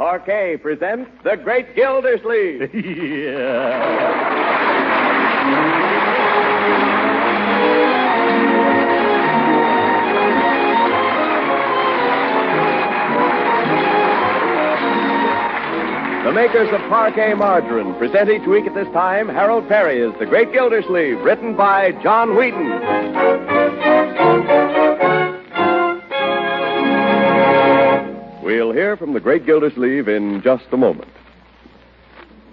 Parquet presents The Great Gildersleeve. The makers of Parquet Margarine present each week at this time Harold Perry as The Great Gildersleeve, written by John Wheaton. We'll hear from The Great Gildersleeve in just a moment.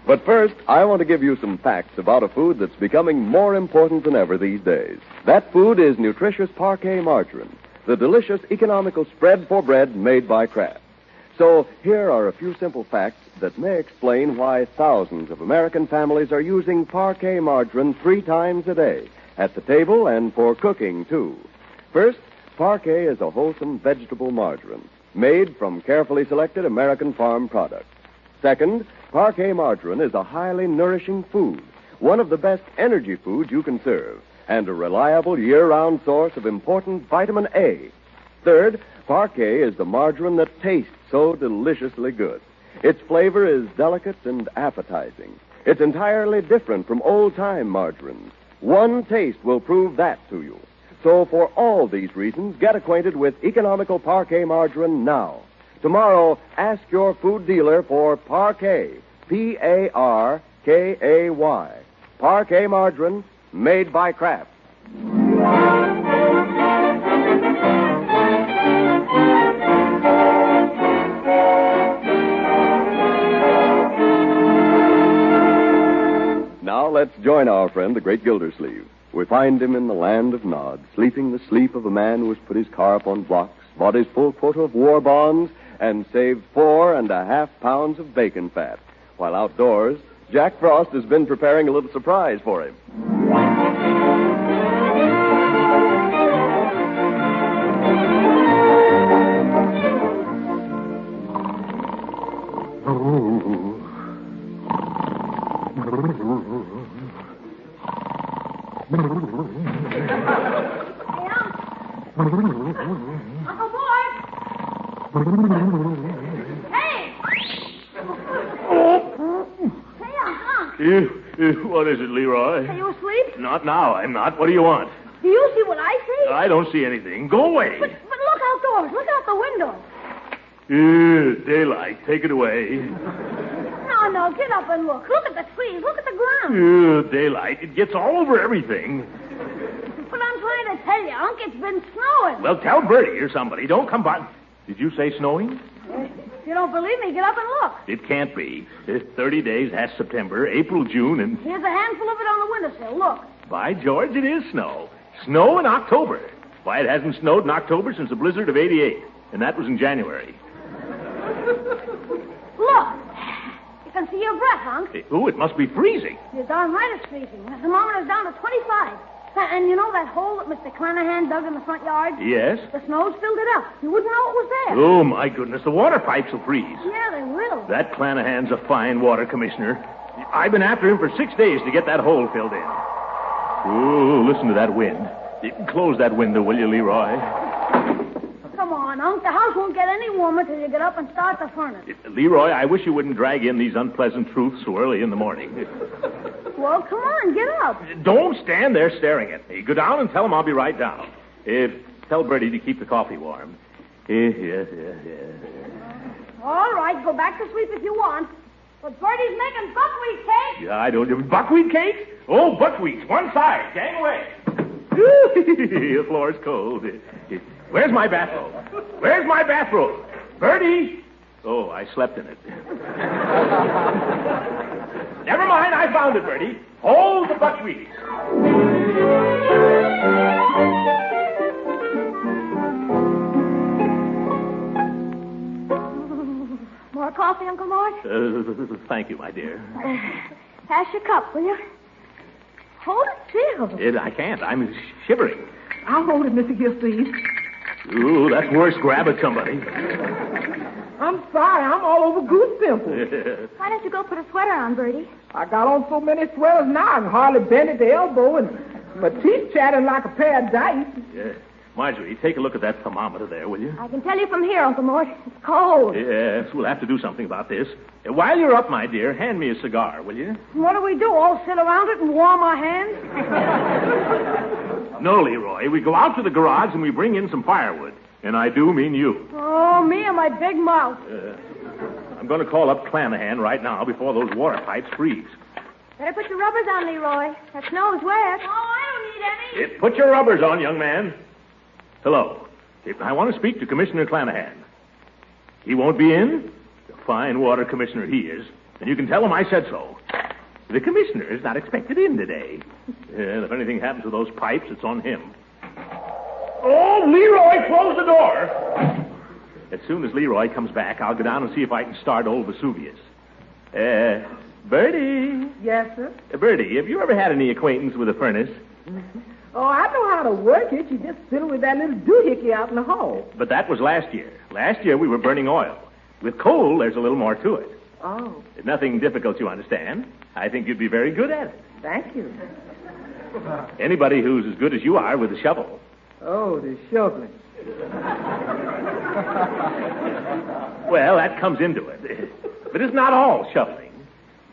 But first, I want to give you some facts about a food that's becoming more important than ever these days. That food is nutritious Parquet Margarine, the delicious economical spread for bread made by Kraft. So here are a few simple facts that may explain why thousands of American families are using Parquet Margarine 3 times a day, at the table and for cooking, too. First, Parquet is a wholesome vegetable margarine, made from carefully selected American farm products. Second, Parquet Margarine is a highly nourishing food, one of the best energy foods you can serve, and a reliable year-round source of important vitamin A. Third, Parquet is the margarine that tastes so deliciously good. Its flavor is delicate and appetizing. It's entirely different from old-time margarines. One taste will prove that to you. So for all these reasons, get acquainted with economical Parquet Margarine now. Tomorrow, ask your food dealer for Parquet, P-A-R-K-A-Y. Parquet Margarine, made by Kraft. Now let's join our friend, the Great Gildersleeve. We find him in the land of Nod, sleeping the sleep of a man who has put his car up on blocks, bought his full quota of war bonds, and saved 4.5 pounds of bacon fat. While outdoors, Jack Frost has been preparing a little surprise for him. Uncle Boy! Hey! Hey, Uncle! What is it, Leroy? Are you asleep? Not now, I'm not. What do you want? Do you see what I see? I don't see anything. Go away. But look outdoors. Look out the window. Daylight. Take it away. No, get up and look. Look at the trees. Look at the ground. Daylight. It gets all over everything. But I'm trying to tell you, Unc, it's been snowing. Well, tell Bertie or somebody. Don't come by. Did you say snowing? If you don't believe me, get up and look. It can't be. 30 days, that's September, April, June, and... Here's a handful of it on the windowsill. Look. By George, it is snow. Snow in October. Why, it hasn't snowed in October since the blizzard of '88. And that was in January. Look. You can see your breath, Unc. It must be freezing. You're darn right it's freezing. The thermometer's down to 25. And you know that hole that Mr. Clanahan dug in the front yard? Yes? The snow's filled it up. You wouldn't know it was there. Oh, my goodness. The water pipes will freeze. Yeah, they will. That Clanahan's a fine water commissioner. I've been after him for 6 days to get that hole filled in. Oh, listen to that wind. Close that window, will you, Leroy? Come on, Unc. The house won't get any warmer till you get up and start the furnace. Leroy, I wish you wouldn't drag in these unpleasant truths so early in the morning. Well, come on, get up. Don't stand there staring at me. Go down and tell him I'll be right down. Tell Bertie to keep the coffee warm. All right, go back to sleep if you want. But Bertie's making buckwheat cake. Yeah, I don't... Buckwheat cake? Oh, buckwheats. One side. Gang away. The floor's cold. Where's my bathrobe? Where's my bathrobe? Bertie! Oh, I slept in it. Never mind, I found it, Bertie. Hold the buckwheat. More coffee, Uncle Mort? Thank you, my dear. Pass your cup, will you? Hold it still. I can't. I'm shivering. I'll hold it, Mr. Gildersleeve. Ooh, that's worse. Grab it, somebody. I'm sorry. I'm all over goose pimples. Why don't you go put a sweater on, Bertie? I got on so many sweaters now I can hardly bend at the elbow, and my teeth chattering like a pair of dice. Yeah. Marjorie, take a look at that thermometer there, will you? I can tell you from here, Uncle Mort. It's cold. Yes, we'll have to do something about this. While you're up, my dear, hand me a cigar, will you? What do we do? All sit around it and warm our hands? No, Leroy. We go out to the garage and we bring in some firewood. And I do mean you. Oh, me and my big mouth. I'm going to call up Clanahan right now before those water pipes freeze. Better put your rubbers on, Leroy. That snow's wet. Oh, I don't need any. Put your rubbers on, young man. Hello. I want to speak to Commissioner Clanahan. He won't be in? A fine water commissioner he is. And you can tell him I said so. The commissioner is not expected in today. And if anything happens to those pipes, it's on him. Oh, Leroy, close the door. As soon as Leroy comes back, I'll go down and see if I can start old Vesuvius. Bertie. Yes, sir? Bertie, have you ever had any acquaintance with a furnace? Oh, I know how to work it. You just fiddle with that little doohickey out in the hall. But that was last year. Last year we were burning oil. With coal, there's a little more to it. Oh, It's nothing difficult, you understand. I think you'd be very good at it. thank you. Anybody who's as good as you are with a shovel. Oh, the shoveling. Well, that comes into it. But it's not all shoveling.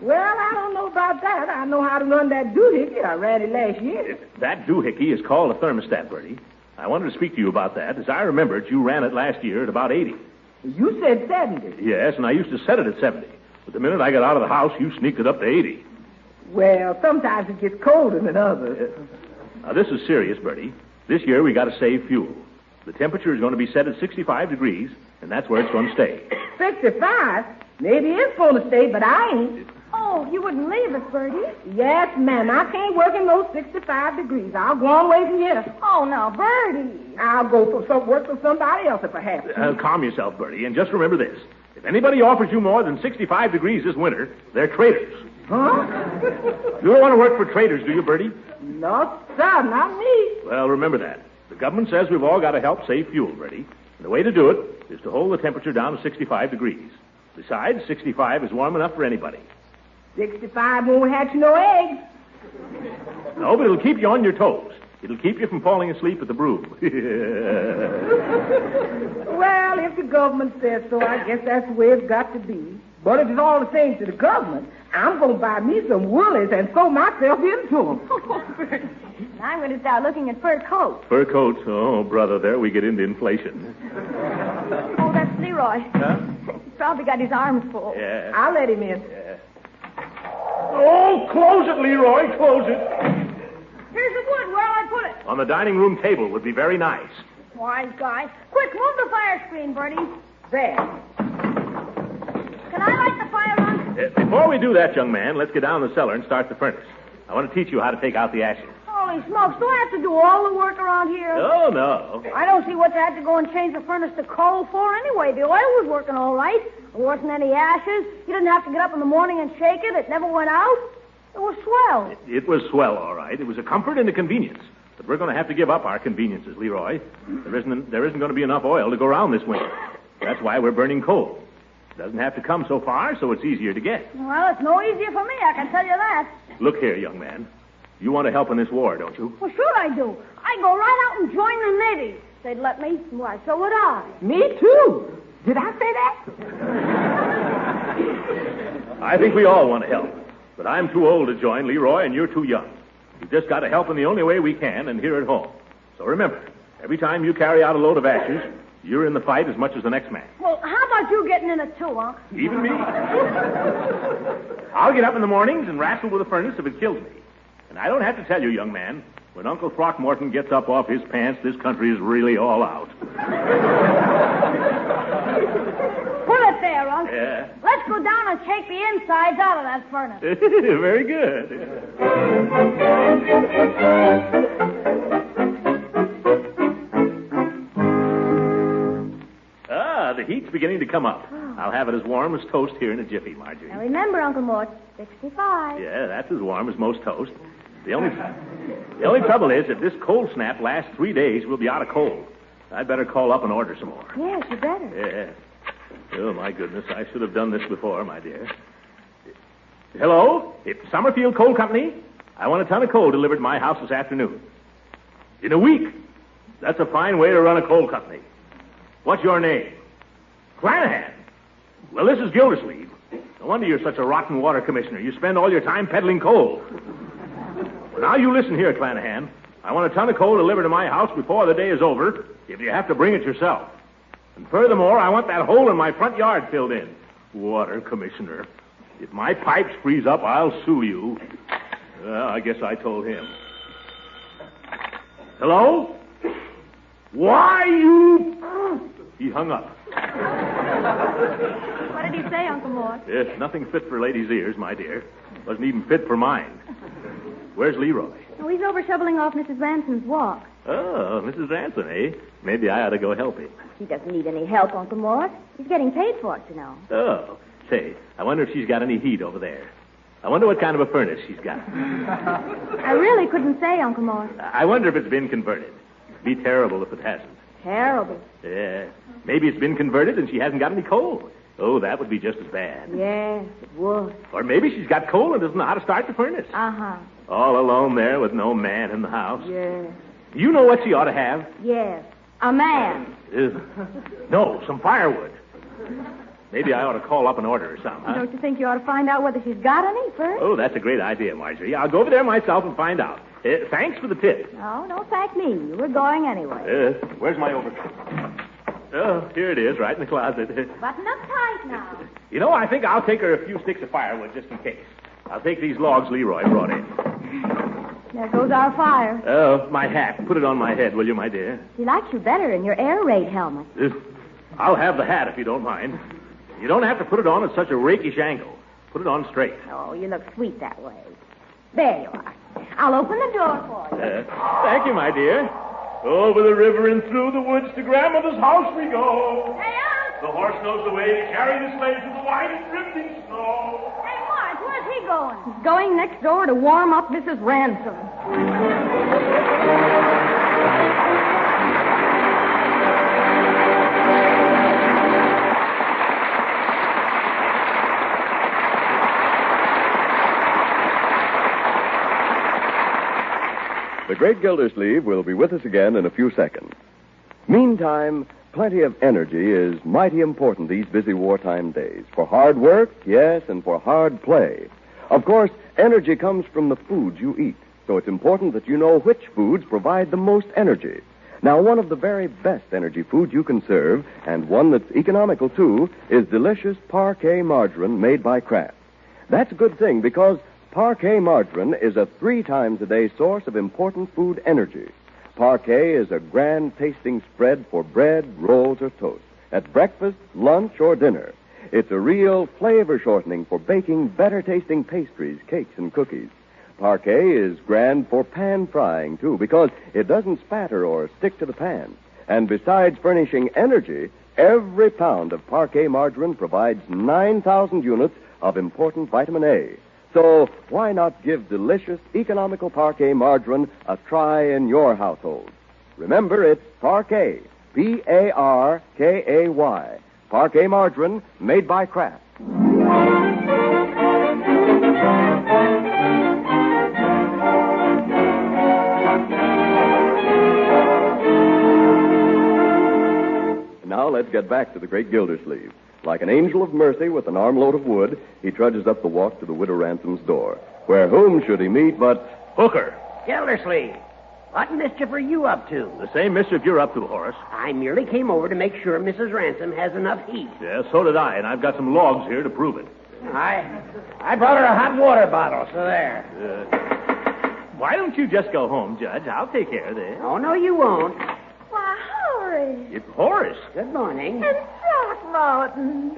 Well, I don't know about that. I know how to run that doohickey. I ran it last year. That doohickey is called a thermostat, Bertie. I wanted to speak to you about that. As I remember it, you ran it last year at about 80. You said 70. Yes, and I used to set it at 70. But the minute I got out of the house, you sneaked it up to 80. Well, sometimes it gets colder than others. Now, this is serious, Bertie. This year we got to save fuel. The temperature is going to be set at 65 degrees, and that's where it's going to stay. 65? Maybe it's going to stay, but I ain't. Oh, you wouldn't leave us, Bertie. Yes, ma'am. I can't work in those 65 degrees. I'll go on away from here. Oh, now, Bertie. I'll go for some work for somebody else if I have to. Calm yourself, Bertie, and just remember this. If anybody offers you more than 65 degrees this winter, they're traitors. Huh? You don't want to work for traitors, do you, Bertie? No, sir, not me. Well, remember that. The government says we've all got to help save fuel, Bertie. And the way to do it is to hold the temperature down to 65 degrees. Besides, 65 is warm enough for anybody. 65 won't hatch no eggs. No, but it'll keep you on your toes. It'll keep you from falling asleep at the broom. Well, if the government says so, I guess that's the way it's got to be. But if it's all the same to the government, I'm going to buy me some woolies and sew myself into them. I'm going to start looking at fur coats. Fur coats? Oh, brother, there we get into inflation. Oh, that's Leroy. Huh? He's probably got his arms full. Yeah. I'll let him in. Yeah. Oh, close it, Leroy, close it. Here's the wood. Where'll I put it? On the dining room table would be very nice. Wise guy. Quick, move the fire screen, Bertie. There. Can I light the fire on? Before we do that, young man, let's get down the cellar and start the furnace. I want to teach you how to take out the ashes. Holy smokes, do I have to do all the work around here? Oh, no. I don't see what you had to go and change the furnace to coal for anyway. The oil was working all right. There wasn't any ashes. You didn't have to get up in the morning and shake it. It never went out. It was swell. It was swell, all right. It was a comfort and a convenience. But we're going to have to give up our conveniences, Leroy. There isn't going to be enough oil to go around this winter. That's why we're burning coal. It doesn't have to come so far, so it's easier to get. Well, it's no easier for me, I can tell you that. Look here, young man. You want to help in this war, don't you? Well, sure I do. I'd go right out and join the Navy. If they'd let me. Why, so would I. Me too. Did I say that? I think we all want to help. But I'm too old to join, Leroy, and you're too young. You've just got to help in the only way we can, and here at home. So remember, every time you carry out a load of ashes, you're in the fight as much as the next man. Well, how about you getting in it too, huh? Even me. I'll get up in the mornings and wrestle with the furnace if it kills me. And I don't have to tell you, young man, when Uncle Throckmorton gets up off his pants, this country is really all out. Put it there, Unc. Yeah. Let's go down and shake the insides out of that furnace. Very good. The heat's beginning to come up. I'll have it as warm as toast here in a jiffy, Marjorie. Now remember, Uncle Mort, 65. Yeah, that's as warm as most toast. The only trouble is, if this cold snap lasts 3 days, we'll be out of coal. I'd better call up and order some more. Yes, you better. Yeah. Oh, my goodness, I should have done this before, my dear. Hello? It's Summerfield Coal Company? I want a ton of coal delivered to my house this afternoon. In a week? That's a fine way to run a coal company. What's your name? Clanahan. Well, this is Gildersleeve. No wonder you're such a rotten water commissioner. You spend all your time peddling coal. Well, now you listen here, Clanahan. I want a ton of coal delivered to my house before the day is over, if you have to bring it yourself. And furthermore, I want that hole in my front yard filled in. Water commissioner. If my pipes freeze up, I'll sue you. Well, I guess I told him. Hello? Why, you... He hung up. What did he say, Uncle Mort? Yes, nothing fit for ladies' ears, my dear. Wasn't even fit for mine. Where's Leroy? Oh, he's over shoveling off Mrs. Ransom's walk. Oh, Mrs. Ransom, eh? Maybe I ought to go help him. He doesn't need any help, Uncle Mort. He's getting paid for it, you know. Oh, say, I wonder if she's got any heat over there. I wonder what kind of a furnace she's got. I really couldn't say, Uncle Mort. I wonder if it's been converted. It'd be terrible if it hasn't. Terrible. Yeah. Maybe it's been converted and she hasn't got any coal. Oh, that would be just as bad. Yes, it would. Or maybe she's got coal and doesn't know how to start the furnace. Uh-huh. All alone there with no man in the house. Yes. You know what she ought to have? Yes. A man. No, some firewood. Maybe I ought to call up and order her some, huh? Don't you think you ought to find out whether she's got any first? Oh, that's a great idea, Marjorie. I'll go over there myself and find out. Thanks for the tip. No, don't thank me. You were going anyway. Where's my overcoat? Oh, here it is, right in the closet. Button up tight now. You know, I think I'll take her a few sticks of firewood just in case. I'll take these logs Leroy brought in. There goes our fire. Oh, my hat. Put it on my head, will you, my dear? She likes you better in your air raid helmet. I'll have the hat if you don't mind. You don't have to put it on at such a rakish angle. Put it on straight. Oh, you look sweet that way. There you are. I'll open the door for you. Thank you, my dear. Over the river and through the woods to grandmother's house we go. Hey, Unc! The horse knows the way to carry the sleigh through the white and drifting snow. Hey, Marge, where's he going? He's going next door to warm up Mrs. Ransom. The great Gildersleeve will be with us again in a few seconds. Meantime, plenty of energy is mighty important these busy wartime days. For hard work, yes, and for hard play. Of course, energy comes from the foods you eat, so it's important that you know which foods provide the most energy. Now, one of the very best energy foods you can serve, and one that's economical too, is delicious Parquet margarine made by Kraft. That's a good thing because Parquet margarine is a 3 times a day source of important food energy. Parquet is a grand tasting spread for bread, rolls, or toast, at breakfast, lunch, or dinner. It's a real flavor shortening for baking better tasting pastries, cakes, and cookies. Parquet is grand for pan frying, too, because it doesn't spatter or stick to the pan. And besides furnishing energy, every pound of Parquet margarine provides 9,000 units of important vitamin A. So why not give delicious, economical Parquet margarine a try in your household? Remember, it's Parquet, Parkay. Parquet margarine made by Kraft. Now let's get back to the great Gildersleeve. Like an angel of mercy with an armload of wood, he trudges up the walk to the Widow Ransom's door, where whom should he meet but Hooker. Gildersleeve, what mischief are you up to? The same mischief you're up to, Horace. I merely came over to make sure Mrs. Ransom has enough heat. Yeah, so did I, and I've got some logs here to prove it. I brought her a hot water bottle, so there. Why don't you just go home, Judge? I'll take care of this. Oh, no, you won't. Why, Horace. It's Horace. Good morning. And Throckmorton.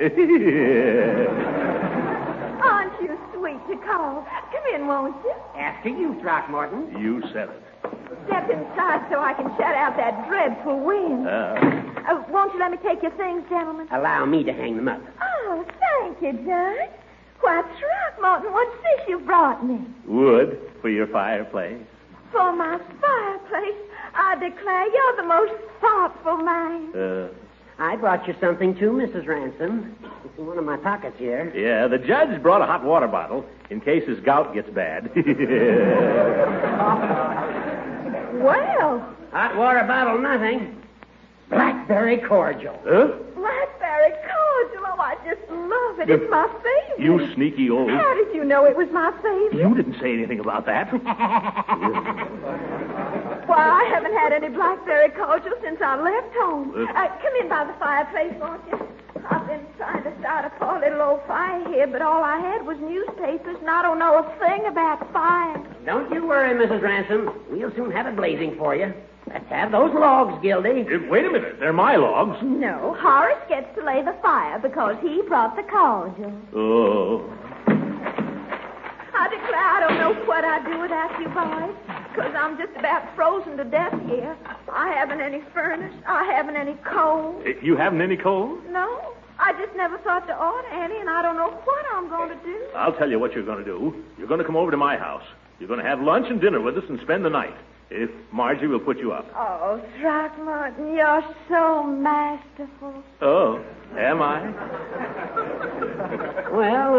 Aren't you sweet to call? Come in, won't you? After you, Throckmorton. You said it. Step inside so I can shut out that dreadful wind. Won't you let me take your things, gentlemen? Allow me to hang them up. Oh, thank you, Judge. Why, Throckmorton, what's this you brought me? Wood for your fireplace. For my fireplace, I declare you're the most thoughtful man. I brought you something, too, Mrs. Ransom. It's in one of my pockets here. Yeah, the judge brought a hot water bottle in case his gout gets bad. Well, Hot water bottle, nothing. Blackberry cordial. Huh? Blackberry cordial. Oh, I just love it. It's my favorite. You sneaky old... How did you know it was my favorite? You didn't say anything about that. Why, I haven't had any blackberry cordial since I left home. Come in by the fireplace, won't you? I've been trying to start a poor little old fire here, but all I had was newspapers, and I don't know a thing about fire. Don't you worry, Mrs. Ransom. We'll soon have it blazing for you. Let's have those logs, Gildy. Wait a minute. They're my logs. No, Horace gets to lay the fire because he brought the cordial. Oh. I declare I don't know what I'd do without you boys, because I'm just about frozen to death here. I haven't any furnace. I haven't any coal. You haven't any coal? No, I just never thought to order any, and I don't know what I'm going to do. I'll tell you what you're going to do. You're going to come over to my house. You're going to have lunch and dinner with us and spend the night. If Margie will put you up. Oh, Throckmorton, you're so masterful. Oh, am I? Well,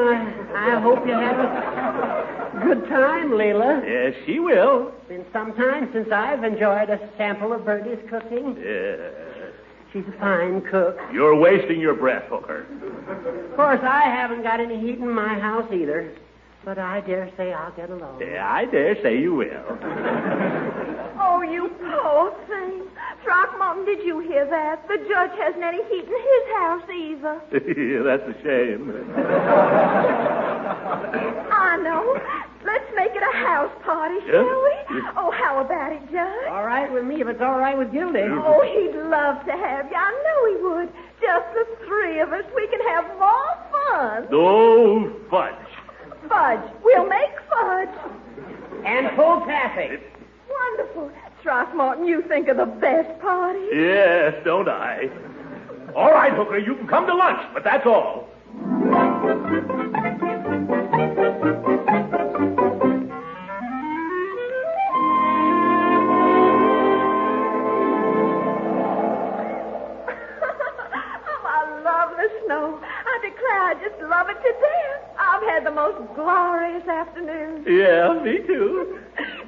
I hope you have a good time, Leela. Yes, she will. It's been some time since I've enjoyed a sample of Bertie's cooking. Yes. She's a fine cook. You're wasting your breath, Hooker. Of course, I haven't got any heat in my house either. But I dare say I'll get along. Yeah, I dare say you will. Oh, you poor thing. Throckmorton, did you hear that? The judge hasn't any heat in his house either. That's a shame. I know. Let's make it a house party, shall we? Oh, how about it, Judge? All right with me if it's all right with Gildy. Oh, he'd love to have you. I know he would. Just the three of us. We can have more fun. Oh, fudge. Fudge. We'll make fudge. And full taffy. Wonderful. Throckmorton, you think of the best party. Yes, don't I? All right, Hooker, you can come to lunch, but that's all. Snow. I declare I just love it to death. I've had the most glorious afternoon. Yeah, me too.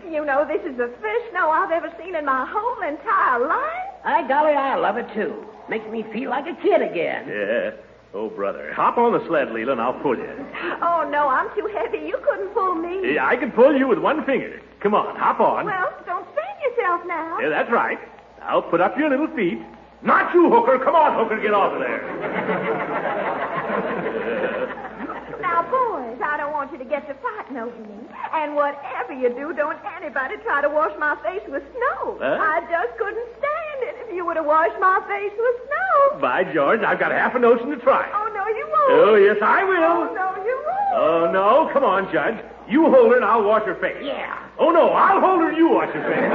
You know, this is the first snow I've ever seen in my whole entire life. By golly, I love it too. Makes me feel like a kid again. Yeah. Oh, brother. Hop on the sled, Leela, and I'll pull you. Oh, no, I'm too heavy. You couldn't pull me. Yeah, I can pull you with one finger. Come on, hop on. Well, don't strain yourself now. Yeah, that's right. I'll put up your little feet. Not you, Hooker. Come on, Hooker, get off of there. Now, boys, I don't want you to get to fighting over me. And whatever you do, don't anybody try to wash my face with snow. Huh? I just couldn't stand it if you were to wash my face with snow. By George, I've got half a notion to try. Oh, no, you won't. Oh, yes, I will. Oh, no, you won't. Oh, no. Come on, Judge. You hold her and I'll wash her face. Yeah. Oh, no, I'll hold her and you wash her face.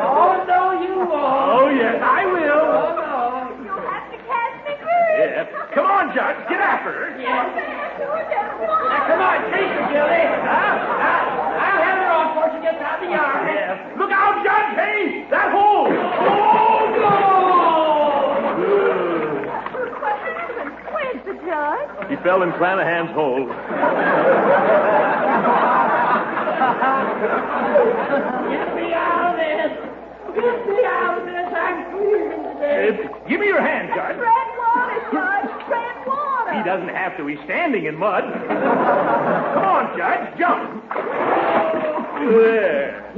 Oh, no, you won't. Oh, yes, I will. Oh, no. You'll have to catch me first. Yeah. Come on, Judge. Get after her. Yeah. Now, come on, chase her, Gildy. I'll have her off before she gets out of the yard. Yeah. Look out, Judge. Hey, that hole. Oh, no. What happened? Where's the judge? He fell in Clanahan's hole. Get me out of this. Get me out of this. I'm freezing to death. Give me your hand, Judge. Red water, Judge. Red water. He doesn't have to. He's standing in mud. Come on, Judge. Jump. There.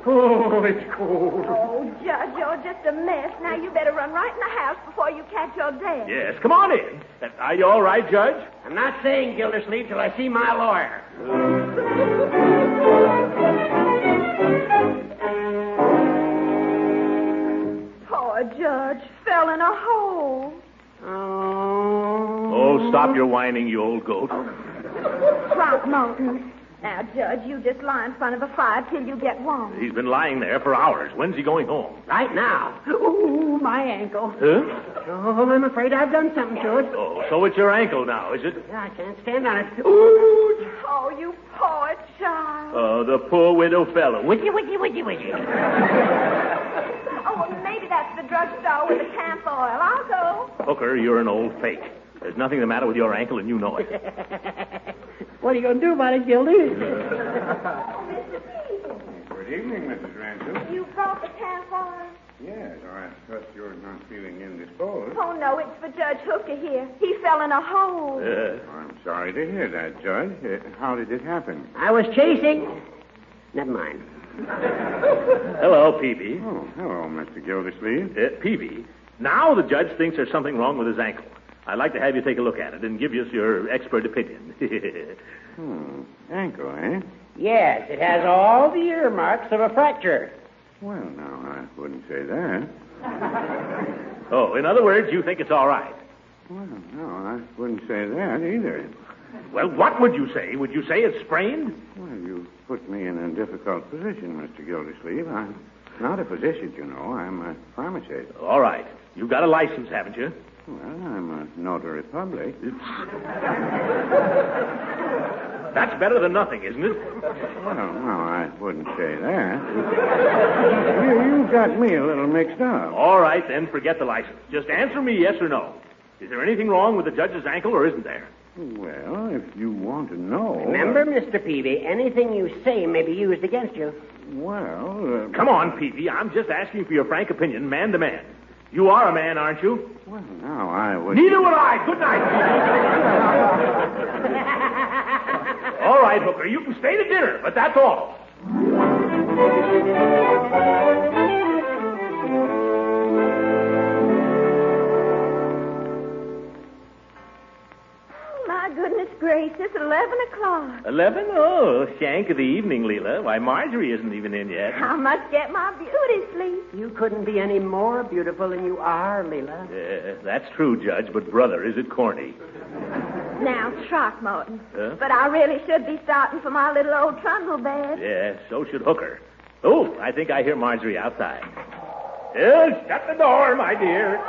Oh, it's cold. Oh, Judge, you're just a mess. Now you better run right in the house before you catch your death. Yes, come on in. Are you all right, Judge? I'm not saying Gildersleeve till I see my lawyer. Poor Judge fell in a hole. Oh, stop your whining, you old goat. Throckmorton. Now, Judge, you just lie in front of the fire till you get warm. He's been lying there for hours. When's he going home? Right now. Ooh, my ankle. Huh? Oh, I'm afraid I've done something to it. Oh, so it's your ankle now, is it? Yeah, I can't stand on it. Ooh. Oh, you poor child. Oh, the poor widow fellow. Witchy, witchy, witchy, witchy. Oh, well, maybe that's the drugstore with the camp oil. I'll go. Hooker, you're an old fake. There's nothing the matter with your ankle, and you know it. What are you going to do about it, Gildy? Good evening, Mrs. Ransom. You brought the campfire? Yes, I trust you're not feeling indisposed. Oh, no, it's for Judge Hooker here. He fell in a hole. I'm sorry to hear that, Judge. How did it happen? I was chasing. Never mind. Hello, Peavy. Oh, hello, Mr. Gildersleeve. Peavy, now the judge thinks there's something wrong with his ankle. I'd like to have you take a look at it and give us your expert opinion. Ankle, eh? Yes, it has all the earmarks of a fracture. Well, now, I wouldn't say that. Oh, in other words, you think it's all right? Well, no, I wouldn't say that either. Well, what would you say? Would you say it's sprained? Well, you put me in a difficult position, Mr. Gildersleeve. I'm not a physician, you know. I'm a pharmacist. All right. You've got a license, haven't you? Well, I'm a notary public. That's better than nothing, isn't it? Well, no, I wouldn't say that. You got me a little mixed up. All right, then forget the license. Just answer me yes or no. Is there anything wrong with the judge's ankle or isn't there? Well, if you want to know... Remember, Mr. Peavy, anything you say may be used against you. Well... Come on, Peavy. I'm just asking for your frank opinion, man to man. You are a man, aren't you? Well, now, I would... Neither would I. Good night. All right, Hooker, you can stay to dinner, but that's all. My goodness gracious, 11 o'clock. 11? Oh, shank of the evening, Leela. Why, Marjorie isn't even in yet. I must get my beauty sleep. You couldn't be any more beautiful than you are, Leela. That's true, Judge, but brother, is it corny? Now, Throckmorton. Huh? But I really should be starting for my little old trundle bed. Yeah, so should Hooker. Oh, I think I hear Marjorie outside. Shut the door, my dear.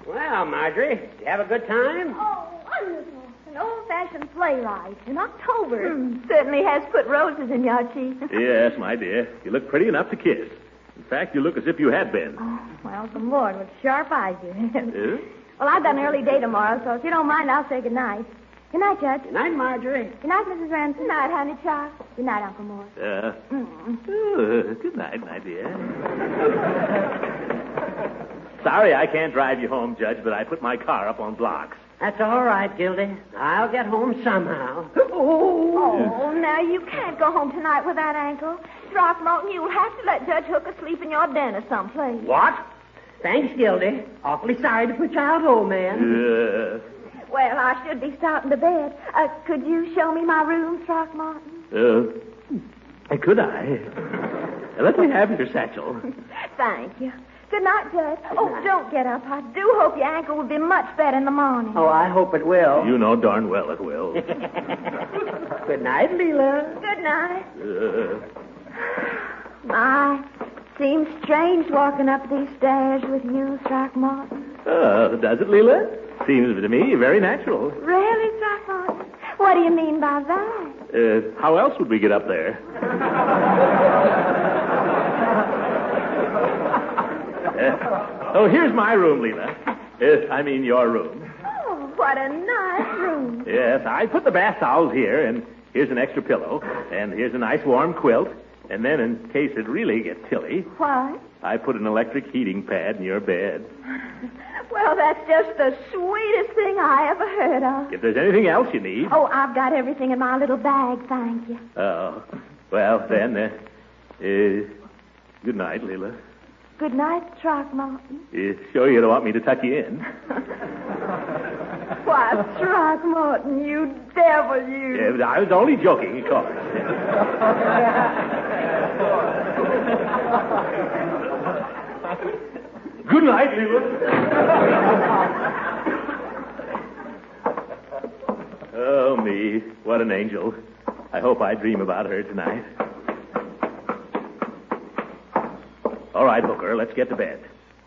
Well, Marjorie, did you have a good time? Oh, wonderful. An old-fashioned sleigh ride in October. Certainly has put roses in your cheeks. Yes, my dear. You look pretty enough to kiss. In fact, you look as if you had been. Oh, well, some Lord, what sharp eyes you have. Yeah? Well, I've got an early day tomorrow, so if you don't mind, I'll say good night. Good night, Judge. Good night, Marjorie. Good night, Mrs. Ransom. Good night, honey child. Good night, Uncle Morris. Good night, my dear. Sorry I can't drive you home, Judge, but I put my car up on blocks. That's all right, Gildy. I'll get home somehow. Oh, now you can't go home tonight with that ankle. Throckmorton, you'll have to let Judge Hooker sleep in your den or someplace. What? Thanks, Gildy. Awfully sorry to put you out, old man. Well, I should be starting to bed. Could you show me my room, Throckmorton? Could I? Let me have your satchel. Thank you. Good night, Judge. Oh, don't get up. I do hope your ankle will be much better in the morning. Oh, I hope it will. You know darn well it will. Good night, Leela. Good night. My, seems strange walking up these stairs with you, Throckmorton. Does it, Leela? Seems to me very natural. Really, Throckmorton? What do you mean by that? How else would we get up there? Here's my room, Leela. I mean, your room. Oh, what a nice room. Yes, I put the bath towels here, and here's an extra pillow, and here's a nice warm quilt, and then in case it really gets chilly, What? I put an electric heating pad in your bed. Well, that's just the sweetest thing I ever heard of. If there's anything else you need... Oh, I've got everything in my little bag, thank you. Oh, well, then, good night, Leela. Good night, Throckmorton. Sure you don't want me to tuck you in? Why, Throckmorton, you devil, you. Yeah, but I was only joking, of course. Good night, Leela. Oh, me. What an angel. I hope I dream about her tonight. All right, Hooker, let's get to bed.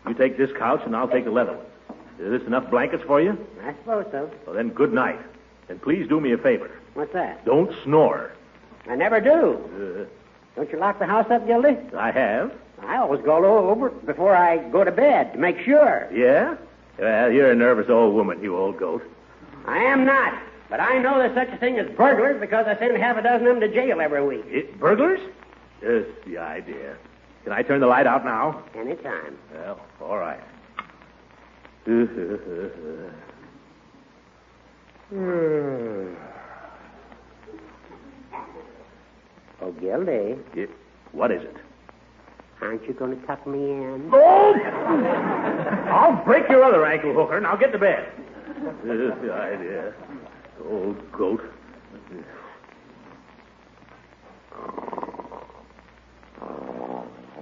You take this couch, and I'll take the leather one. Is this enough blankets for you? I suppose so. Well, then, good night. And please do me a favor. What's that? Don't snore. I never do. Don't you lock the house up, Gildy? I have. I always go over it before I go to bed to make sure. Yeah? Well, you're a nervous old woman, you old goat. I am not. But I know there's such a thing as burglars because I send half a dozen of them to jail every week. Burglars? Just the idea. Can I turn the light out now? Anytime. Well, all right. Oh, Gildy. What is it? Aren't you going to tuck me in? Oh! I'll break your other ankle, Hooker. Now get to bed. Just the idea. Old goat.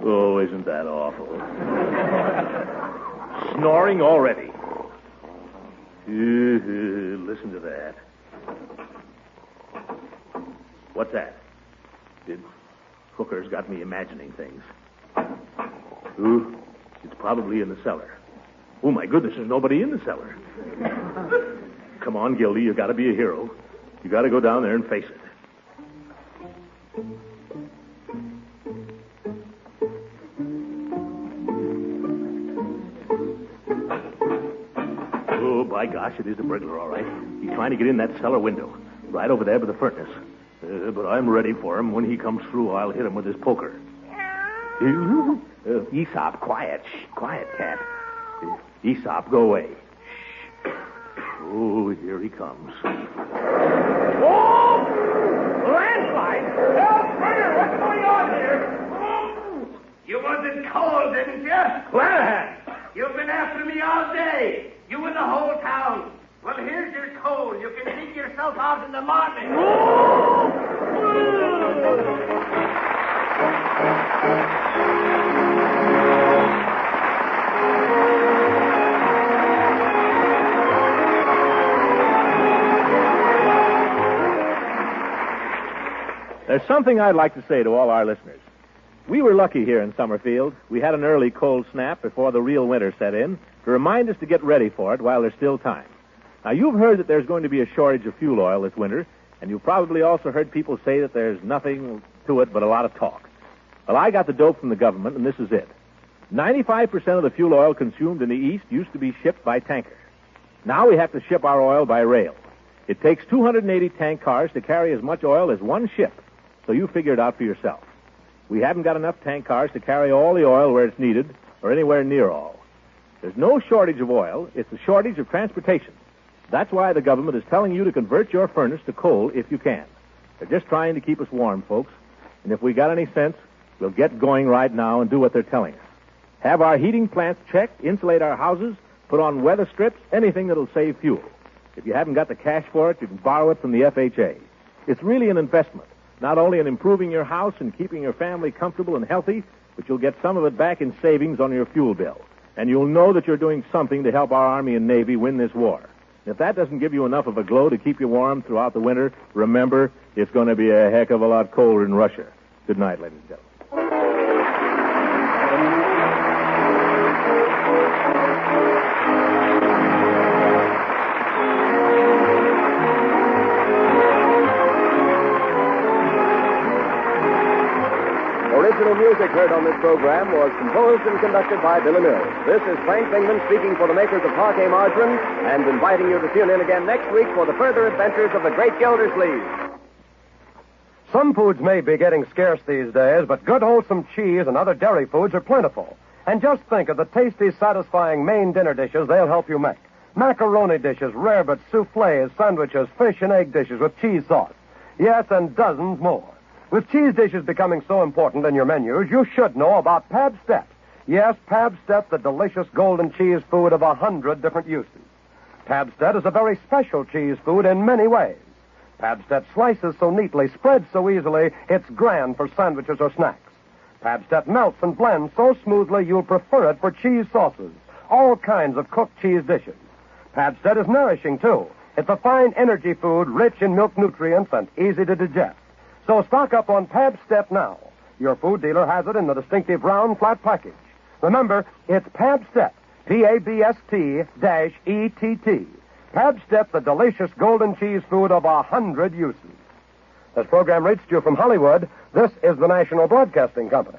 Oh, isn't that awful? Snoring already. Listen to that. What's that? Hooker's got me imagining things. Ooh, it's probably in the cellar. Oh, my goodness, there's nobody in the cellar. Come on, Gildy, you got to be a hero. You got to go down there and face it. Oh, by gosh, it is a burglar, all right. He's trying to get in that cellar window, right over there by the furnace. But I'm ready for him. When he comes through, I'll hit him with his poker. Aesop, quiet. Shh, quiet, cat. Aesop, go away. Shh. Oh, here he comes. Oh! Landslide! Help, murder! What's going on here? Oh! You wasn't cold, didn't you? Clanahan! You've been after me all day. You and the whole town. Well, here's your coal. You can dig yourself out in the morning. There's something I'd like to say to all our listeners. We were lucky here in Summerfield. We had an early cold snap before the real winter set in to remind us to get ready for it while there's still time. Now, you've heard that there's going to be a shortage of fuel oil this winter, and you've probably also heard people say that there's nothing to it but a lot of talk. Well, I got the dope from the government, and this is it. 95% of the fuel oil consumed in the East used to be shipped by tanker. Now we have to ship our oil by rail. It takes 280 tank cars to carry as much oil as one ship, so you figure it out for yourself. We haven't got enough tank cars to carry all the oil where it's needed or anywhere near all. There's no shortage of oil. It's a shortage of transportation. That's why the government is telling you to convert your furnace to coal if you can. They're just trying to keep us warm, folks. And if we got any sense, we'll get going right now and do what they're telling us. Have our heating plants checked, insulate our houses, put on weather strips, anything that'll save fuel. If you haven't got the cash for it, you can borrow it from the FHA. It's really an investment, not only in improving your house and keeping your family comfortable and healthy, but you'll get some of it back in savings on your fuel bill. And you'll know that you're doing something to help our Army and Navy win this war. If that doesn't give you enough of a glow to keep you warm throughout the winter, remember, it's going to be a heck of a lot colder in Russia. Good night, ladies and gentlemen. Original music heard on this program was composed and conducted by Billy Mills. This is Frank Bingman speaking for the makers of Parquet Margarine and inviting you to tune in again next week for the further adventures of the great Gildersleeve. Some foods may be getting scarce these days, but good wholesome cheese and other dairy foods are plentiful. And just think of the tasty, satisfying main dinner dishes they'll help you make. Macaroni dishes, rarebits, soufflés, sandwiches, fish and egg dishes with cheese sauce. Yes, and dozens more. With cheese dishes becoming so important in your menus, you should know about Pabst-Step. Yes, Pabst-Step, the delicious golden cheese food of 100 different uses. Pabst-Step is a very special cheese food in many ways. Pabst-Step slices so neatly, spreads so easily, it's grand for sandwiches or snacks. Pabst-Step melts and blends so smoothly you'll prefer it for cheese sauces, all kinds of cooked cheese dishes. Pabst-Step is nourishing, too. It's a fine energy food rich in milk nutrients and easy to digest. So stock up on Pabst-Step now. Your food dealer has it in the distinctive round, flat package. Remember, it's Pabst-Step, Pabst-ETT. Pabst-Step, the delicious golden cheese food of 100 uses. This program reached you from Hollywood. This is the National Broadcasting Company.